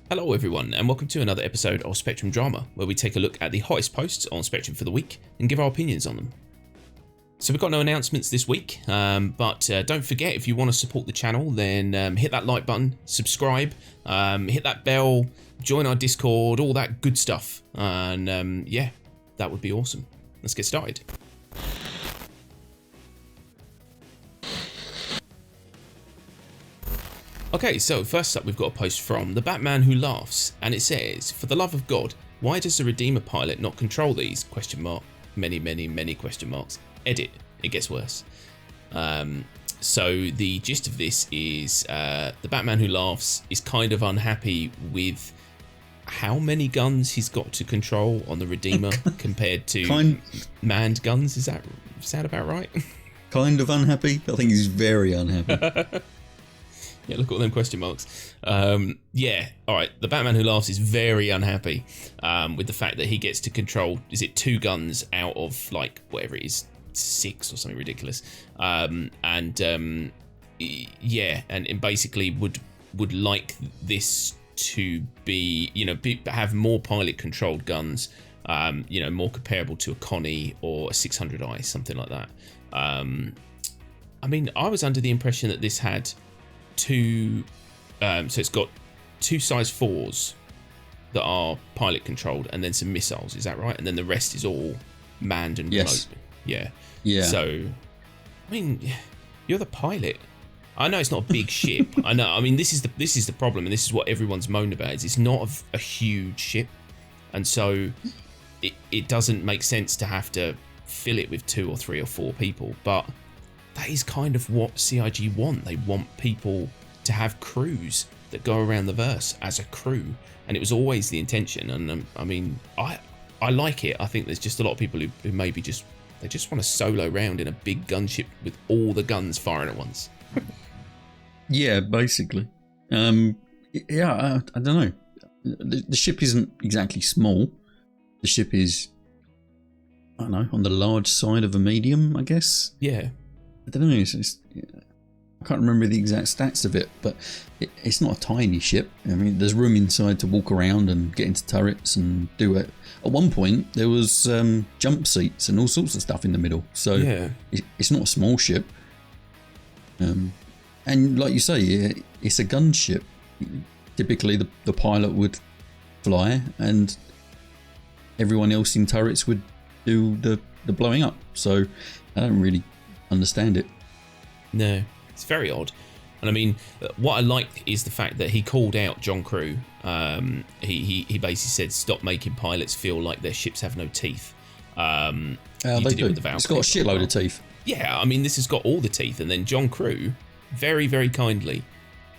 Hello everyone and welcome to another episode of Spectrum Drama, where we take a look at the hottest posts on Spectrum for the week and give our opinions on them. So we've got no announcements this week, but don't forget, if you want to support the channel, then hit that like button, subscribe, hit that bell, join our Discord, all that good stuff, and yeah, that would be awesome. Let's get started. Okay, so first up we've got a post from The Batman Who Laughs, and it says, "For the love of God, why does the Redeemer pilot not control these? Question mark. Many question marks. Edit. It gets worse." So the gist of this is The Batman Who Laughs is kind of unhappy with how many guns he's got to control on the Redeemer compared to manned guns. Is that sound about right? Kind of unhappy? I think he's very unhappy. Yeah, look at all them question marks. Yeah, all right. The Batman Who Laughs is very unhappy with the fact that he gets to control, is it 2 guns out of, like, whatever it is, 6 or something ridiculous. Yeah, and basically would like this to be, you know, have more pilot-controlled guns, you know, more comparable to a Connie or a 600i, something like that. I mean, I was under the impression that this had 2, so it's got 2 size 4s that are pilot controlled and then some missiles, is that right? And then the rest is all manned and remote. Yeah. So I mean, you're the pilot. I know it's not a big ship. I know, I mean, this is the problem, and this is what everyone's moaned about, is it's not a huge ship, and so it doesn't make sense to have to fill it with 2 or 3 or 4 people. But that is kind of what CIG want. They want people to have crews that go around the verse as a crew, and it was always the intention. And I mean, I like it. I think there's just a lot of people who maybe just want to solo round in a big gunship with all the guns firing at once. Yeah, basically. Yeah, I don't know. The ship isn't exactly small. The ship is, I don't know, on the large side of a medium, I guess. Yeah. I don't know, I can't remember the exact stats of it, but it's not a tiny ship. I mean, there's room inside to walk around and get into turrets and do it. At one point, there was jump seats and all sorts of stuff in the middle. So yeah, it's not a small ship. And like you say, it's a gunship. Typically, the pilot would fly and everyone else in turrets would do the blowing up. So I don't really understand it. No, it's very odd. And I mean, what I like is the fact that he called out John Crew. He basically said, "Stop making pilots feel like their ships have no teeth." They do. It's got a shitload of teeth. Yeah, I mean, this has got all the teeth. And then John Crew very, very kindly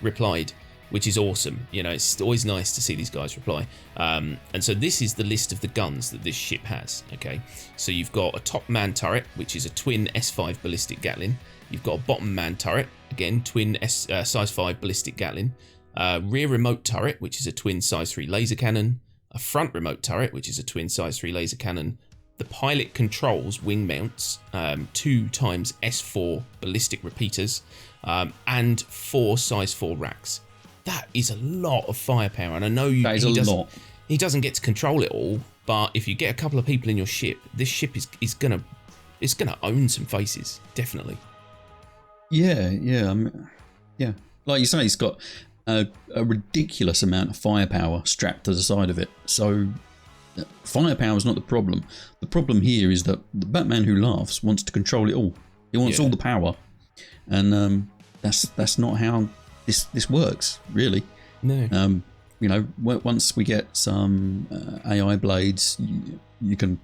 replied, which is awesome. You know, it's always nice to see these guys reply. And so this is the list of the guns that this ship has. Okay, so you've got a top man turret, which is a twin S5 ballistic Gatling. You've got a bottom man turret, again twin size 5 ballistic Gatling. Rear remote turret, which is a twin size 3 laser cannon. A front remote turret, which is a twin size 3 laser cannon. The pilot controls wing mounts, 2 times S4 ballistic repeaters, and 4 size 4 racks. That is a lot of firepower, and I know he doesn't get to control it all, but if you get a couple of people in your ship, this ship is gonna own some faces, definitely. Yeah. Like you say, it's got a ridiculous amount of firepower strapped to the side of it. So firepower is not the problem. The problem here is that the Batman Who Laughs wants to control it all. He wants all the power, and that's not how this works, really. No. You know, once we get some AI blades, you can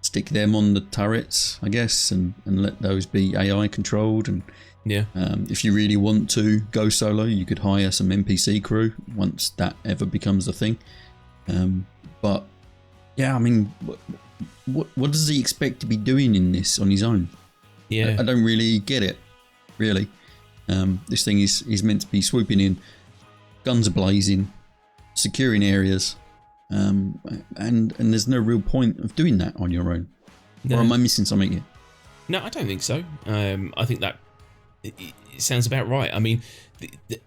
stick them on the turrets, I guess, and let those be AI controlled. And yeah, if you really want to go solo, you could hire some NPC crew once that ever becomes a thing. But yeah, I mean, what does he expect to be doing in this on his own? Yeah, I don't really get it, really. This thing is meant to be swooping in, guns are blazing, securing areas, and there's no real point of doing that on your own. No. Or am I missing something here? No, I don't think so. I think that it sounds about right. I mean,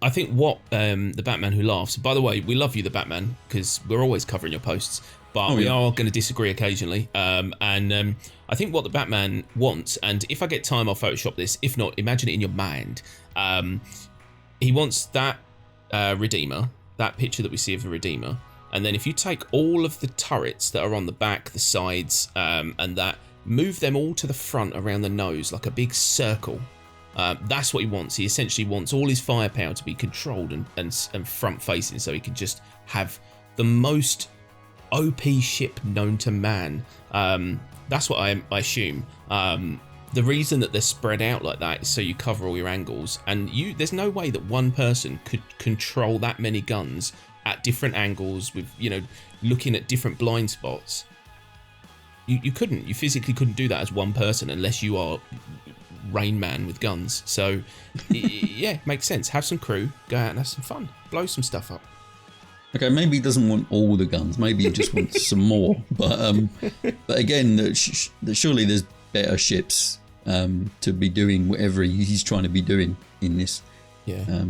I think what the Batman Who Laughs. By the way, we love you, the Batman, because we're always covering your posts, but we are going to disagree occasionally. I think what the Batman wants, and if I get time, I'll Photoshop this. If not, imagine it in your mind. He wants that Redeemer, that picture that we see of the Redeemer, and then if you take all of the turrets that are on the back, the sides, and that, move them all to the front around the nose like a big circle. That's what he wants. He essentially wants all his firepower to be controlled and front facing, so he can just have the most OP ship known to man. That's what I assume. The reason that they're spread out like that is so you cover all your angles, and there's no way that one person could control that many guns at different angles with, looking at different blind spots. You couldn't. You physically couldn't do that as one person unless you are Rain Man with guns. So, yeah, makes sense. Have some crew, go out and have some fun, blow some stuff up. Okay, maybe he doesn't want all the guns. Maybe he just wants some more. But again, surely there's better ships to be doing whatever he's trying to be doing in this. Yeah.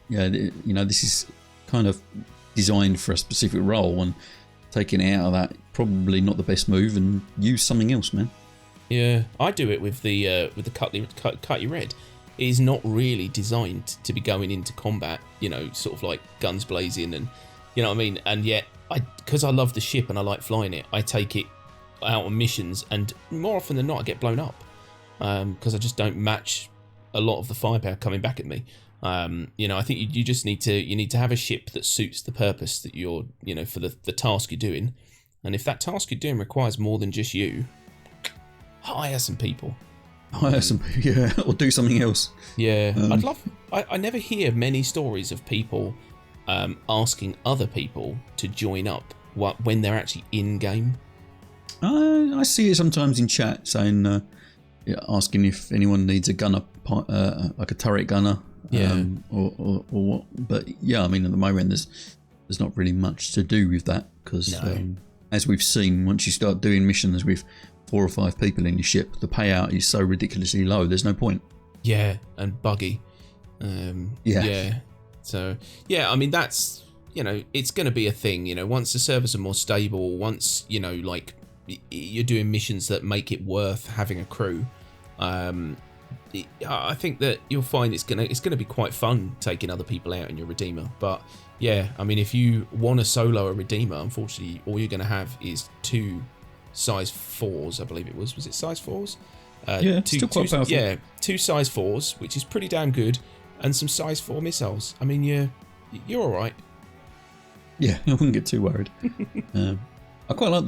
This is kind of designed for a specific role, and taking it out of that, probably not the best move, and use something else, man. Yeah, I do it with the cut you red. It is not really designed to be going into combat, sort of like guns blazing, and you know what I mean. And yet, because I love the ship and I like flying it, I take it out on missions, and more often than not, I get blown up because I just don't match a lot of the firepower coming back at me. I think you just need to have a ship that suits the purpose that you're, for the task you're doing. And if that task you're doing requires more than just you, hire some people. Yeah, or do something else. Yeah, I never hear many stories of people asking other people to join up when they're actually in game. I see it sometimes in chat saying, asking if anyone needs a gunner, like a turret gunner. Or what? But yeah, I mean, at the moment there's not really much to do with that, because as we've seen, once you start doing missions with 4 or 5 people in your ship, the payout is so ridiculously low. There's no point. Yeah, and buggy. Yeah. So yeah, I mean, that's it's going to be a thing. Once the servers are more stable, once like you're doing missions that make it worth having a crew. I think that you'll find it's gonna be quite fun taking other people out in your Redeemer. But yeah, I mean, if you want to solo a Redeemer, unfortunately, all you're gonna have is 2 size 4s. I believe it was it size 4s? Still quite powerful. Yeah, 2 size 4s, which is pretty damn good, and some size 4 missiles. I mean, you're all right. Yeah, I wouldn't get too worried. I quite like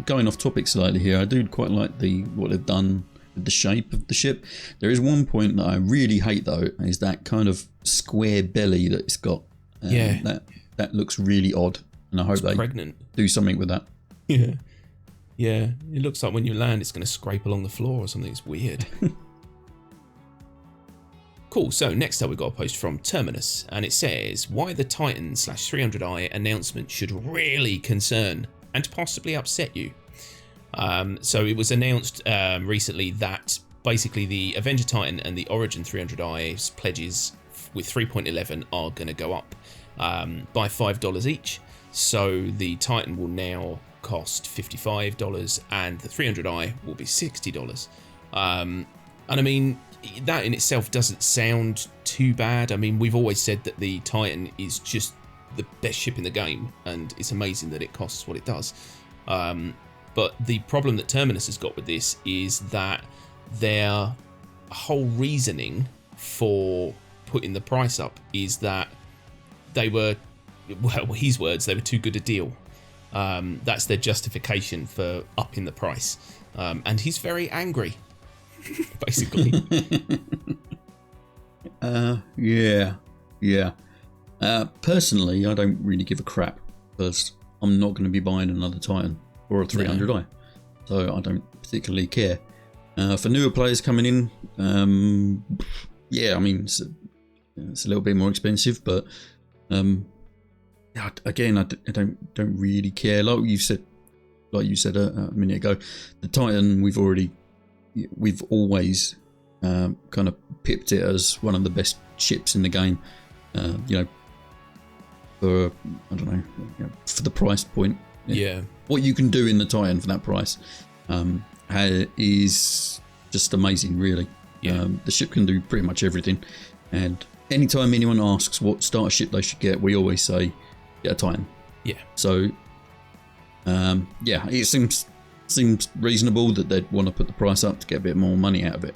going off topic slightly here. I do quite like what they've done with the shape of the ship. There is one point that I really hate, though, is that kind of square belly that it's got. That looks really odd, and I hope they do something with that. Yeah, it looks like when you land it's going to scrape along the floor or something. It's weird. Cool, so next up we've got a post from Terminus, and it says, why the Titan/300i announcement should really concern and possibly upset you. So it was announced recently that basically the Avenger Titan and the Origin 300i's pledges with 3.11 are going to go up by $5 each. So the Titan will now cost $55 and the 300i will be $60. And I mean, that in itself doesn't sound too bad. I mean, we've always said that the Titan is just the best ship in the game, and it's amazing that it costs what it does. But the problem that Terminus has got with this is that their whole reasoning for putting the price up is that they were, well, his words, they were too good a deal. That's their justification for upping the price. And he's very angry, basically. Yeah. Personally, I don't really give a crap, because I'm not going to be buying another Titan or a 300i, so I don't particularly care. For newer players coming in, I mean, it's a little bit more expensive, but again, I don't really care. Like you said a minute ago, the Titan we've always kind of pipped it as one of the best ships in the game. For I don't know, for the price point. Yeah. What you can do in the Titan for that price is just amazing, really. Yeah. The ship can do pretty much everything, and anytime anyone asks what starter ship they should get, we always say get a Titan. Yeah. So it seems reasonable that they'd want to put the price up to get a bit more money out of it.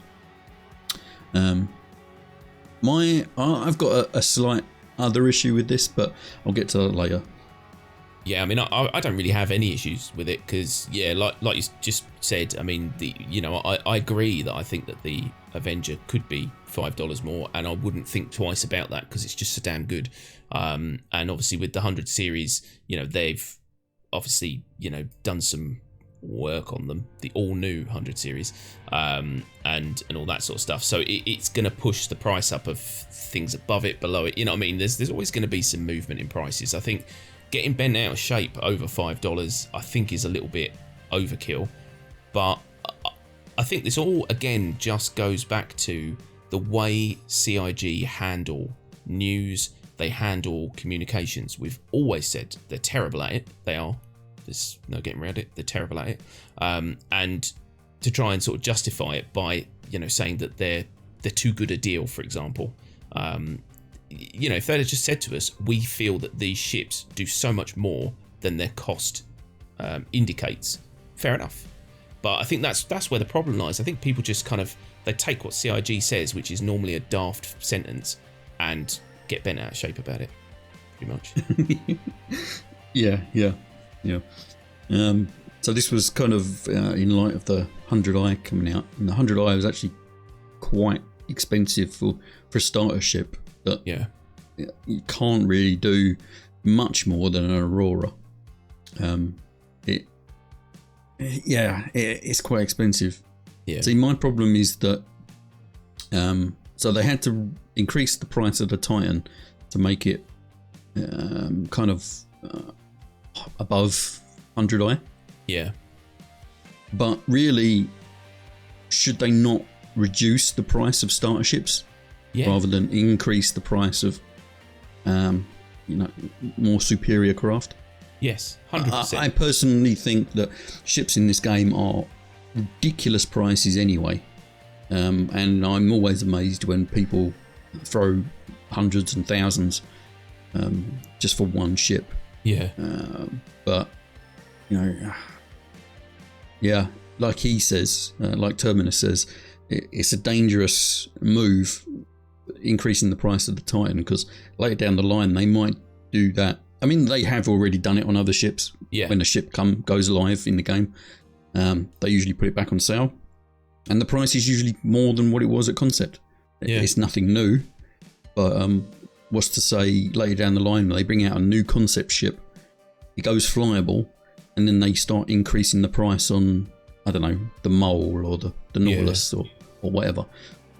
I've got a slight other issue with this, but I'll get to that later. Yeah, I mean, I don't really have any issues with it because, like you just said, I mean, I agree that I think that the Avenger could be $5 more, and I wouldn't think twice about that because it's just so damn good. And obviously with the 100 series, they've obviously, done some work on them, the all new 100 series, and all that sort of stuff. So it's going to push the price up of things above it, below it. You know what I mean? There's always going to be some movement in prices. I think getting bent out of shape over $5, I think, is a little bit overkill. But I think this all, again, just goes back to the way CIG handle news, they handle communications. We've always said they're terrible at it. They are. There's no getting around it. They're terrible at it. And to try and sort of justify it by, saying that they're too good a deal, for example. If they'd have just said to us, we feel that these ships do so much more than their cost indicates, fair enough. But I think that's where the problem lies. I think people just they take what CIG says, which is normally a daft sentence, and get bent out of shape about it, pretty much. Yeah. So this was kind of in light of the 100i coming out, and the 100i was actually quite expensive for a starter ship. That you can't really do much more than an Aurora. It's quite expensive. Yeah. See, my problem is that so they had to increase the price of the Titan to make it above 100i. Yeah. But really, should they not reduce the price of starter ships rather than increase the price of more superior craft? Yes, 100%. I personally think that ships in this game are ridiculous prices anyway, and I'm always amazed when people throw hundreds and thousands just for one ship. Yeah. But like he says, like Terminus says, it's a dangerous move, increasing the price of the Titan, because later down the line they might do that. I mean, they have already done it on other ships. Yeah. When a ship goes live in the game, they usually put it back on sale, and the price is usually more than what it was at concept. Yeah. It's nothing new, but what's to say later down the line they bring out a new concept ship, it goes flyable, and then they start increasing the price on, I don't know, the Mole or the Nautilus or whatever,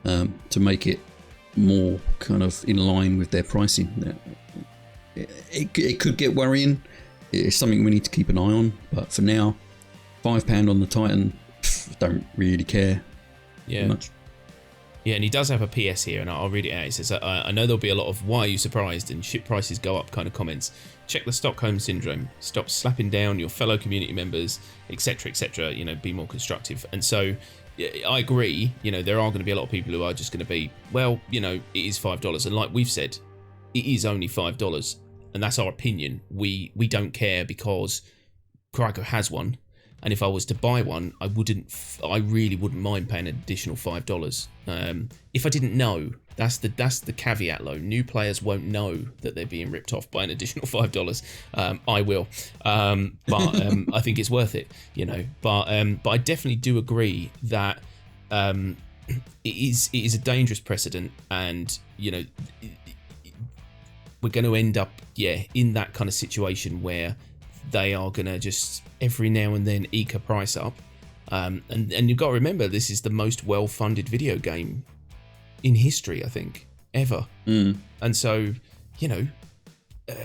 to make it more kind of in line with their pricing. It could get worrying. It's something we need to keep an eye on, but for now, £5 on the Titan, don't really care much. Yeah, and he does have a PS here, and I'll read it out. It says, I know there'll be a lot of "why are you surprised" and "ship prices go up" kind of comments. Check the Stockholm Syndrome. Stop slapping down your fellow community members, etc., etc. Be more constructive. And so, I agree. There are going to be a lot of people who are just going to be, well, it is $5, and like we've said, it is only $5, and that's our opinion. We don't care because Krakow has one. And if I was to buy one, I really wouldn't mind paying an additional $5. If I didn't know, that's the caveat though. New players won't know that they're being ripped off by an additional $5. I will, but I think it's worth it, But I definitely do agree that it is a dangerous precedent, and we're going to end up in that kind of situation where they are going to just every now and then eke a price up. And you've got to remember, this is the most well-funded video game in history, I think, ever. And so,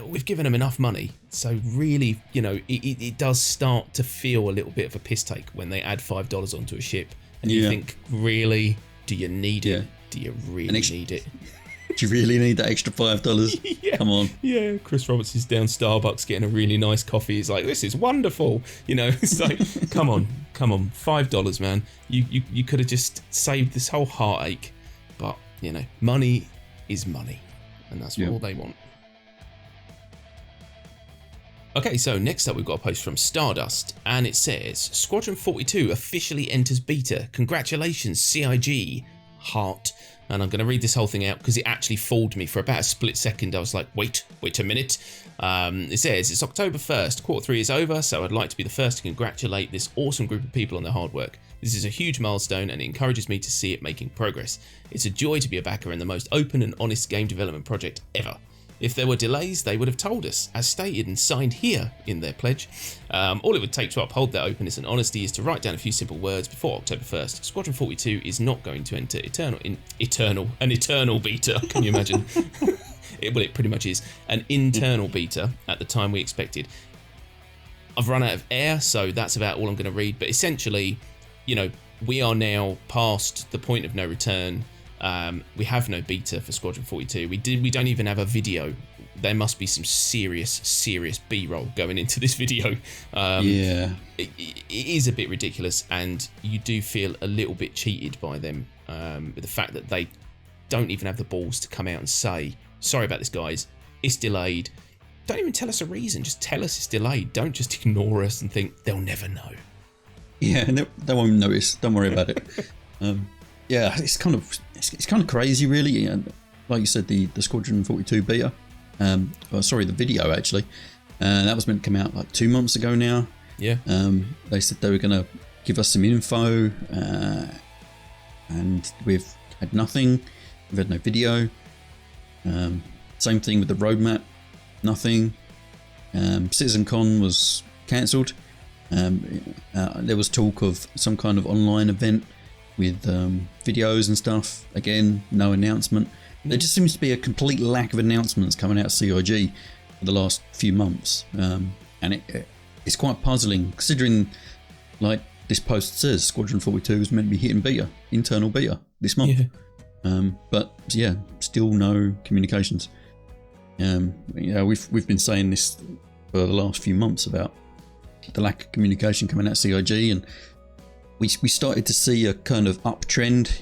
we've given them enough money. So really, it does start to feel a little bit of a piss take when they add $5 onto a ship. And you think, really? Do you need it? Do you really need it? Do you really need that extra $5? Yeah. Come on. Yeah, Chris Roberts is down Starbucks getting a really nice coffee. He's like, this is wonderful. You know, it's like, come on, $5, man. You could have just saved this whole heartache. But, you know, money is money. And that's all they want. Okay, so next up we've got a post from Stardust, and it says, Squadron 42 officially enters beta. Congratulations, CIG. Heart. And I'm going to read this whole thing out because it actually fooled me for about a split second. I was like, wait a minute. It says, it's October 1st, quarter 3 is over, so I'd like to be the first to congratulate this awesome group of people on their hard work. This is a huge milestone and it encourages me to see it making progress. It's a joy to be a backer in the most open and honest game development project ever. If there were delays, they would have told us, as stated and signed here in their pledge. All it would take to uphold that openness and honesty is to write down a few simple words before October 1st. Squadron 42 is not going to enter eternal beta. Can you imagine? It pretty much is an internal beta at the time we expected. I've run out of air, so that's about all I'm going to read. But essentially, you know, we are now past the point of no return. We have no beta for Squadron 42. We don't even have a video. There must be some serious B-roll going into this video. It is a bit ridiculous, and you do feel a little bit cheated by them with the fact that they don't even have the balls to come out and say, sorry about this, guys, it's delayed. Don't even tell us a reason, just tell us it's delayed. Don't just ignore us and think they'll never know. Yeah, they won't notice. Don't worry about it. Yeah, it's kind of crazy, really. And like you said, the Squadron 42 beta, the video actually, that was meant to come out like 2 months ago now. Yeah. They said they were going to give us some info, and we've had nothing. We've had no video. Same thing with the roadmap, nothing. CitizenCon was cancelled. There was talk of some kind of online event with videos and stuff. Again, no announcement. There just seems to be a complete lack of announcements coming out of CIG for the last few months, and it's quite puzzling considering, like this post says, Squadron 42 is meant to be hitting beta, internal beta this month. But yeah, still no communications. We've been saying this for the last few months about the lack of communication coming out of CIG, and we started to see a kind of uptrend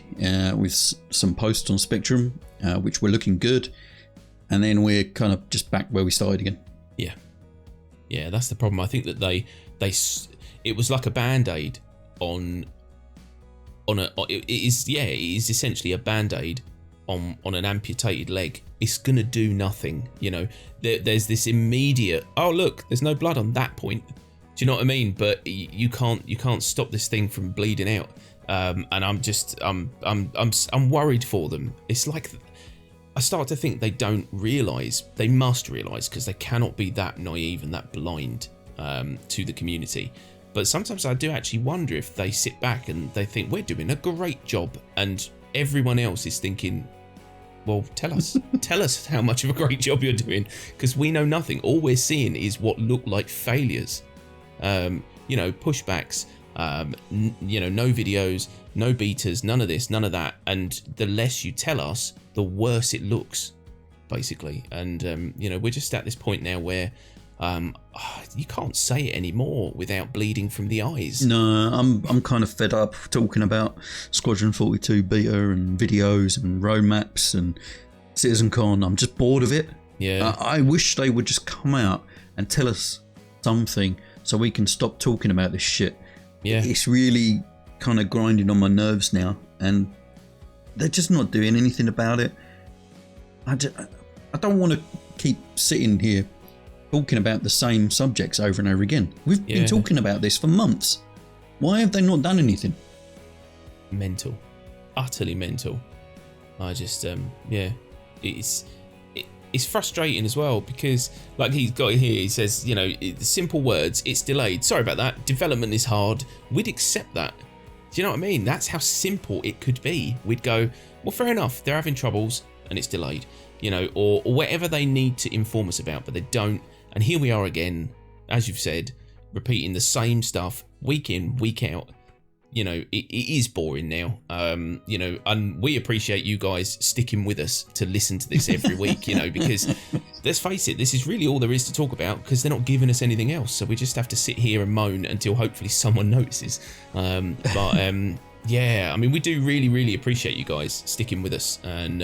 with some posts on Spectrum, which were looking good, and then we're kind of just back where we started again. Yeah, that's the problem. I think that it was like a band-aid on it is essentially a band-aid on an amputated leg. It's gonna do nothing, you know. There's this immediate, oh look, there's no blood on that point. Do you know what I mean? But you can't stop this thing from bleeding out. And I'm worried for them. It's like I start to think they don't realise. They must realise, because they cannot be that naive and that blind to the community. But sometimes I do actually wonder if they sit back and they think we're doing a great job, and everyone else is thinking, well, tell us how much of a great job you're doing, because we know nothing. All we're seeing is what look like failures. Pushbacks, no videos, no betas, none of this, none of that. And the less you tell us, the worse it looks, basically. And, we're just at this point now where you can't say it anymore without bleeding from the eyes. No, I'm kind of fed up talking about Squadron 42 beta and videos and roadmaps and CitizenCon. I'm just bored of it. Yeah. I wish they would just come out and tell us something so we can stop talking about this shit. Yeah. It's really kind of grinding on my nerves now, and they're just not doing anything about it. I don't want to keep sitting here talking about the same subjects over and over again. We've been talking about this for months. Why have they not done anything? Mental. Utterly mental. I just, it's frustrating as well, because like he's got here, he says, simple words, it's delayed. Sorry about that. Development is hard. We'd accept that. Do you know what I mean? That's how simple it could be. We'd go, well, fair enough. They're having troubles and it's delayed, or whatever they need to inform us about, but they don't. And here we are again, as you've said, repeating the same stuff week in, week out. you know, it is boring now. You know, and we appreciate you guys sticking with us to listen to this every week, you know, because let's face it, this is really all there is to talk about because they're not giving us anything else. So we just have to sit here and moan until hopefully someone notices. Yeah, I mean, we do really, really appreciate you guys sticking with us, and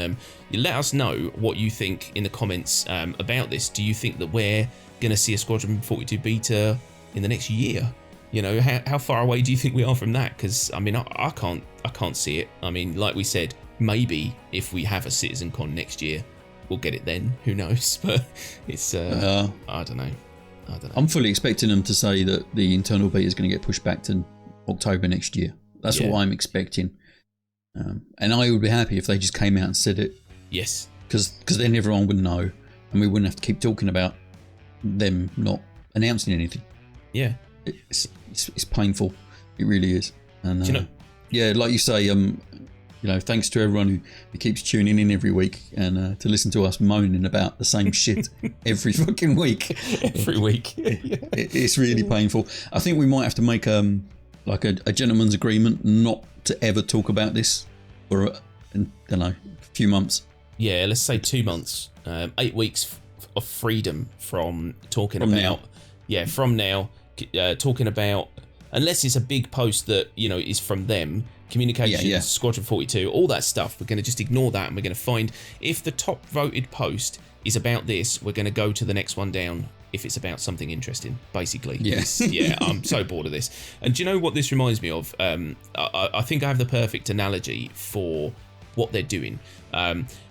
you let us know what you think in the comments about this. Do you think that we're going to see a Squadron 42 beta in the next year? You know, how far away do you think we are from that? Because I mean, I can't see it. I mean, like we said, maybe if we have a CitizenCon next year, we'll get it then. Who knows? But it's I don't know. I'm fully expecting them to say that the internal beta is going to get pushed back to October next year. That's what I'm expecting. And I would be happy if they just came out and said it. Yes. Because then everyone would know, and we wouldn't have to keep talking about them not announcing anything. Yeah. It's painful. It really is. And do you know? Yeah, like you say, you know, thanks to everyone who keeps tuning in every week and to listen to us moaning about the same shit every fucking week. Every week. It's really painful. I think we might have to make like a gentleman's agreement not to ever talk about this for I don't know, a few months. Yeah, let's say 2 months, 8 weeks of freedom from talking From about. now. Yeah, from now, talking about, unless it's a big post that, you know, is from them, communications, Squadron 42, all that stuff. We're going to just ignore that, and we're going to find if the top voted post is about this, we're going to go to the next one down if it's about something interesting, basically. Yes. Yeah, I'm so bored of this. And do you know what this reminds me of? I think I have the perfect analogy for what they're doing.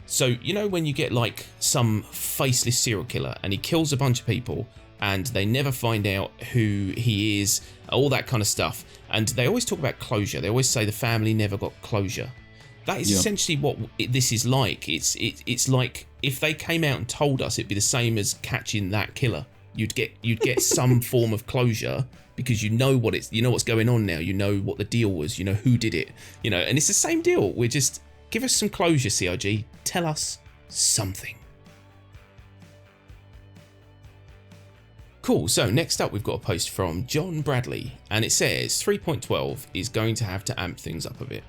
So, you know, when you get like some faceless serial killer and he kills a bunch of people and they never find out who he is, all that kind of stuff. And they always talk about closure. They always say the family never got closure. That is essentially what this is like. It's like if they came out and told us, it'd be the same as catching that killer. You'd get some form of closure because you know what's going on now. You know what the deal was. You know who did it. You know, and it's the same deal. We're just give us some closure, CIG. Tell us something. Cool, so next up we've got a post from John Bradley, and it says 3.12 is going to have to amp things up a bit.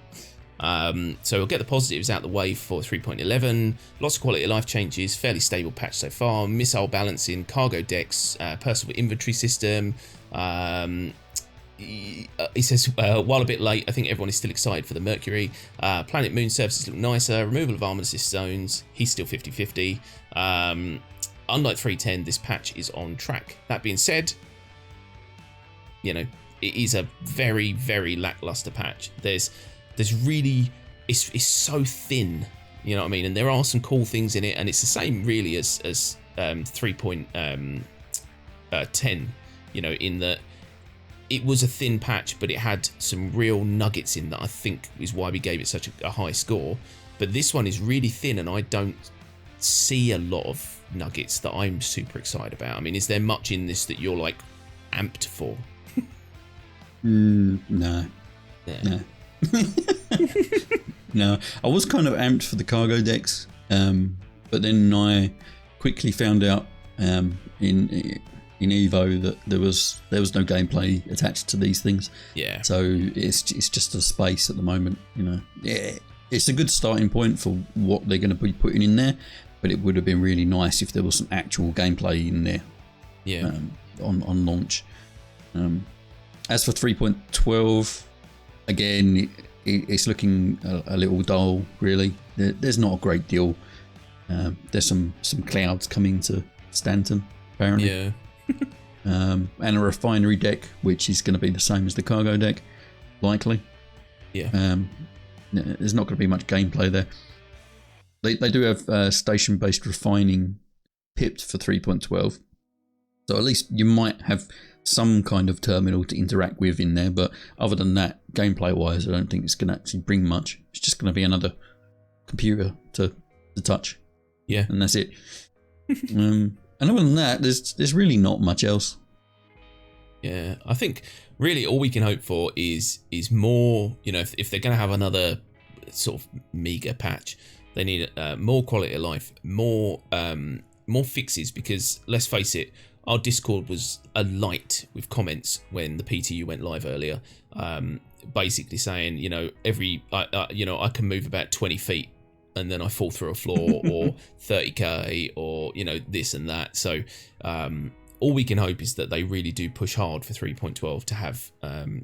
So we'll get the positives out the way for 3.11, lots of quality of life changes, fairly stable patch so far, missile balancing, cargo decks, personal inventory system. He says, while a bit late, I think everyone is still excited for the Mercury. Planet moon surfaces look nicer, removal of armor assist zones, he's still 50-50. Unlike 3.10, this patch is on track. That being said, you know, it is a very, very lackluster patch. There's really, it's so thin, you know what I mean? And there are some cool things in it, and it's the same really as 3.10, you know, in that it was a thin patch, but it had some real nuggets in that I think is why we gave it such a high score. But this one is really thin, and I don't see a lot of nuggets that I'm super excited about. I mean, is there much in this that you're like amped for? No. Yeah. No, I was kind of amped for the cargo decks, but then I quickly found out in Evo that there was no gameplay attached to these things. Yeah. So it's just a space at the moment, you know. Yeah, it's a good starting point for what they're going to be putting in there, but it would have been really nice if there was some actual gameplay in there. Yeah. On launch. As for 3.12. Again, it's looking a little dull, really. There's not a great deal. There's some clouds coming to Stanton, apparently. Yeah. And a refinery deck, which is going to be the same as the cargo deck, likely. Yeah. There's not going to be much gameplay there. They do have station-based refining pipped for 3.12. So at least you might have some kind of terminal to interact with in there, but other than that, gameplay wise, I don't think it's going to actually bring much. It's just going to be another computer to touch. Yeah. And that's it. And other than that, there's really not much else. Yeah, I think really all we can hope for is more, you know, if they're going to have another sort of meager patch, they need more quality of life, more fixes, because let's face it, our Discord was alight with comments when the PTU went live earlier. basically saying, I can move about 20 feet and then I fall through a floor, or 30k, or this and that. So all we can hope is that they really do push hard for 3.12 to have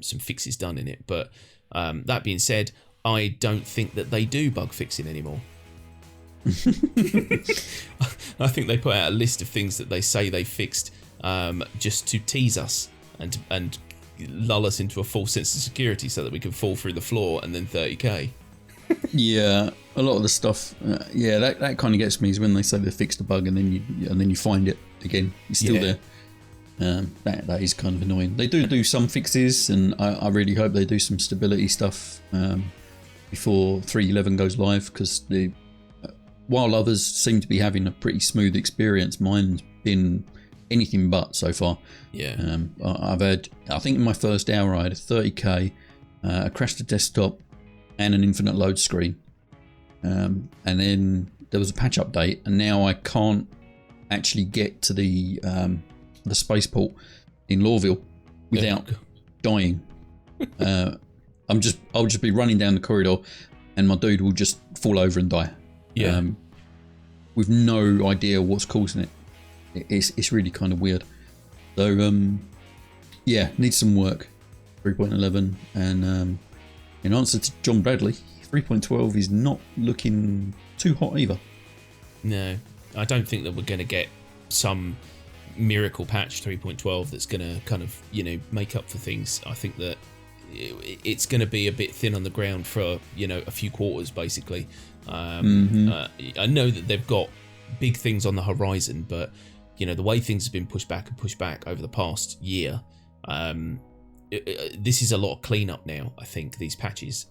some fixes done in it. But that being said, I don't think that they do bug fixing anymore. I think they put out a list of things that they say they fixed just to tease us and lull us into a false sense of security so that we can fall through the floor and then 30k. Yeah, a lot of the stuff. That kind of gets me, is when they say they fixed a bug and then you find it again. It's still there. That is kind of annoying. They do some fixes, and I really hope they do some stability stuff before 3.11 goes live, because while others seem to be having a pretty smooth experience, mine's been anything but so far. Yeah. I've had, I think in my first hour I had a 30k, a crash to desktop, and an infinite load screen. And then there was a patch update, and now I can't actually get to the spaceport in Lawville without dying. I'll just be running down the corridor, and my dude will just fall over and die. Yeah. With no idea what's causing it. It's really kind of weird. So needs some work. 3.11, and in answer to John Bradley, 3.12 is not looking too hot either. No, I don't think that we're going to get some miracle patch 3.12 that's going to kind of make up for things. I think that it's going to be a bit thin on the ground for a few quarters, basically. I know that they've got big things on the horizon, but the way things have been pushed back over the past year, this is a lot of cleanup now, I think, these patches.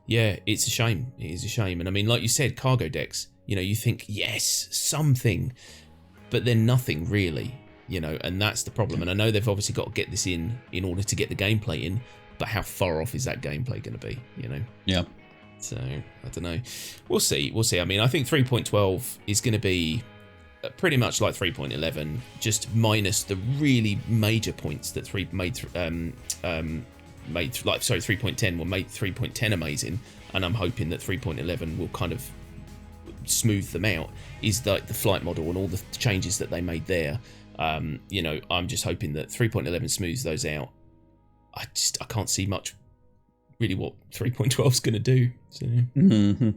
It's a shame. It is a shame. And I mean, like you said, cargo decks, you think, yes, something, but then nothing really, and that's the problem. And I know they've obviously got to get this in order to get the gameplay in, but how far off is that gameplay going to be, Yeah. So, I don't know. We'll see. I mean, I think 3.12 is going to be pretty much like 3.11, just minus the really major points that 3.10 will make 3.10 amazing, and I'm hoping that 3.11 will kind of smooth them out. Is like the flight model and all the changes that they made there. I'm just hoping that 3.11 smooths those out. I can't see much really what 3.12 is going to do. So. Mm-hmm.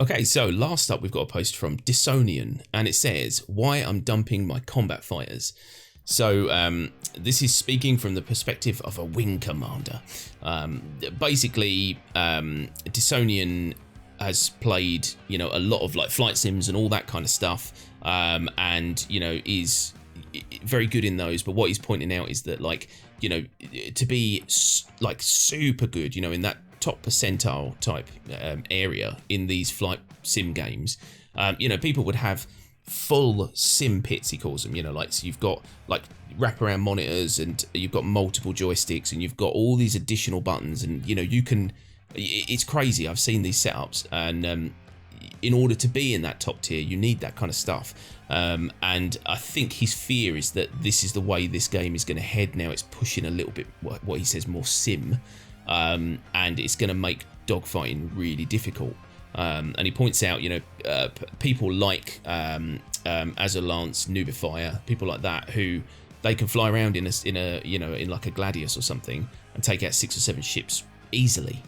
Okay, so last up we've got a post from Disonian, and it says, "Why I'm dumping my combat fighters." So this is speaking from the perspective of a wing commander. Basically, Disonian has played, a lot of like flight sims and all that kind of stuff, and is very good in those. But what he's pointing out is that, like, to be like super good, in that top percentile type area in these flight sim games, people would have full sim pits, he calls them, like, so you've got like wraparound monitors, and you've got multiple joysticks, and you've got all these additional buttons, and you can, it's crazy. I've seen these setups, and in order to be in that top tier, you need that kind of stuff. And I think his fear is that this is the way this game is going to head now. It's pushing a little bit what he says more sim, and it's going to make dogfighting really difficult. And he points out, people like Azulance, Nubifier, people like that, who they can fly around in like a Gladius or something and take out 6 or 7 ships easily.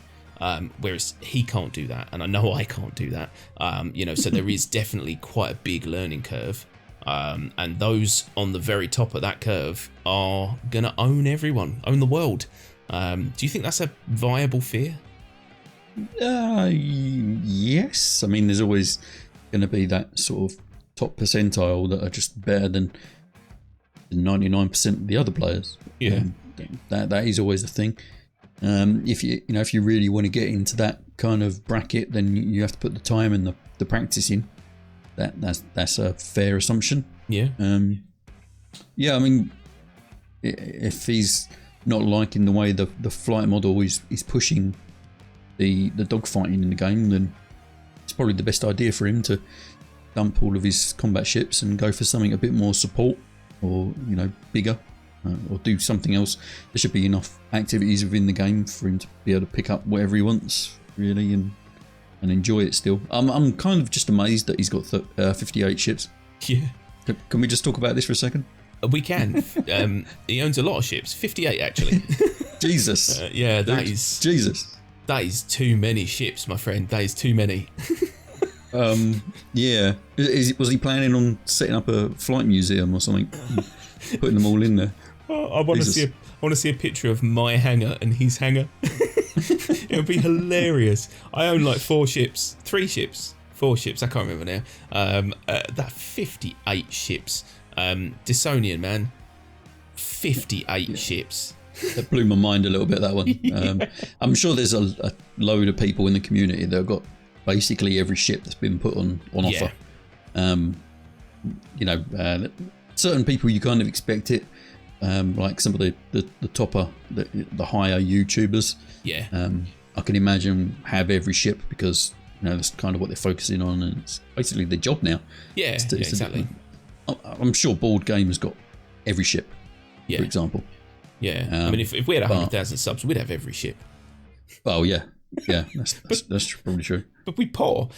Whereas he can't do that, and I know I can't do that. So there is definitely quite a big learning curve. And those on the very top of that curve are gonna own everyone, own the world. Do you think that's a viable fear? Yes. I mean, there's always going to be that sort of top percentile that are just better than 99% of the other players. Yeah. That is always the thing. If you really want to get into that kind of bracket, then you have to put the time and the practice in. That's a fair assumption. Yeah. I mean, if he's not liking the way the flight model is pushing the dogfighting in the game, then it's probably the best idea for him to dump all of his combat ships and go for something a bit more support. or bigger, or do something else. There should be enough activities within the game for him to be able to pick up whatever he wants, really, and enjoy it still. I'm kind of just amazed that he's got 58 ships. Yeah. Can we just talk about this for a second? We can. He owns a lot of ships, 58 actually. Jesus. Yeah, Jesus. That is too many ships, my friend. That is too many. Yeah. Was he planning on setting up a flight museum or something? Putting them all in there? I want to see a picture of my hangar and his hangar. It would be hilarious. I own like 4 ships. I can't remember now. That 58 ships. Dysonian, man. 58 ships. That blew my mind a little bit, that one. Yeah. I'm sure there's a load of people in the community that have got basically every ship that's been put on offer. Certain people you kind of expect it, like some of the topper, the higher YouTubers. Yeah. I can imagine have every ship because that's kind of what they're focusing on, and it's basically their job now. Yeah, exactly. I'm sure Board Game has got every ship, for example. Yeah, I mean, if we had 100,000 subs, we'd have every ship. Oh yeah, that's probably true. But we poor.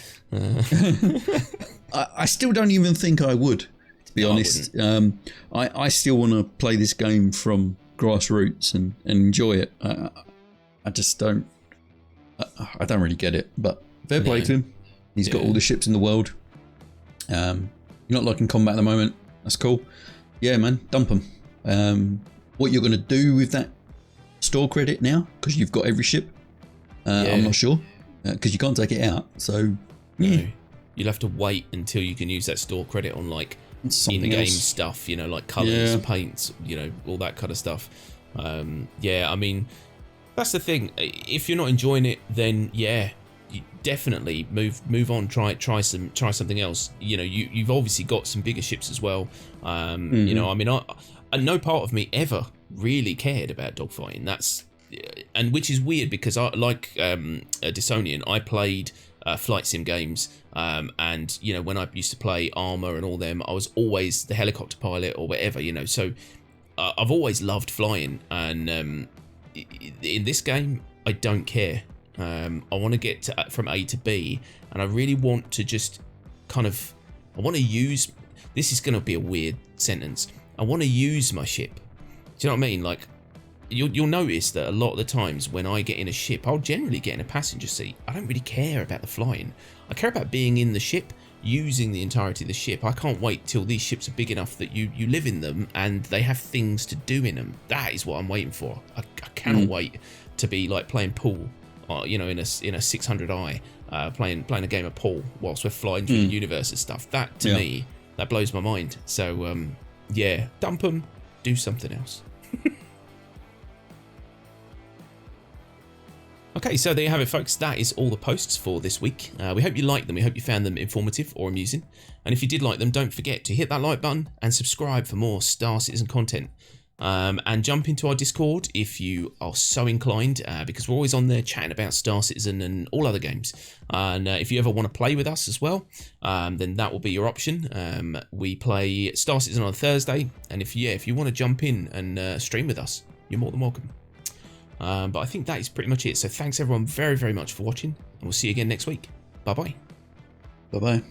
I still don't even think I would, to be honest. I still want to play this game from grassroots and enjoy it. I just don't. I don't really get it, but fair play to him. He's got all the ships in the world. You're not liking combat at the moment. That's cool. Yeah, man, dump them. What you're going to do with that store credit now, because you've got every ship, I'm not sure, because you can't take it out. So no, you'll have to wait until you can use that store credit on like in-game stuff, like colours, paints, all that kind of stuff. I mean, that's the thing. If you're not enjoying it, then you definitely move on. Try something else. You've obviously got some bigger ships as well. I mean, no part of me ever really cared about dogfighting. And which is weird because I like Dysonian. I played flight sim games, and when I used to play Armour and all them, I was always the helicopter pilot or whatever. So I've always loved flying, and in this game I don't care. I want to get from A to B, and I really want to just I want to use. This is going to be a weird sentence. I want to use my ship. Do you know what I mean? Like, you'll notice that a lot of the times when I get in a ship, I'll generally get in a passenger seat. I don't really care about the flying. I care about being in the ship, using the entirety of the ship. I can't wait till these ships are big enough that you live in them and they have things to do in them. That is what I'm waiting for. I cannot wait to be like playing pool, in a 600i, playing a game of pool whilst we're flying through the universe and stuff. That to me, that blows my mind. So dump them, do something else. Okay, so there you have it, folks. That is all the posts for this week. We hope you liked them. We hope you found them informative or amusing. And if you did like them, don't forget to hit that like button and subscribe for more Star Citizen content. And jump into our Discord if you are so inclined, because we're always on there chatting about Star Citizen and all other games. And if you ever want to play with us as well, then that will be your option. We play Star Citizen on a Thursday, and if you want to jump in and stream with us, you're more than welcome. But I think that is pretty much it. So thanks everyone very, very much for watching, and we'll see you again next week. Bye bye. Bye bye.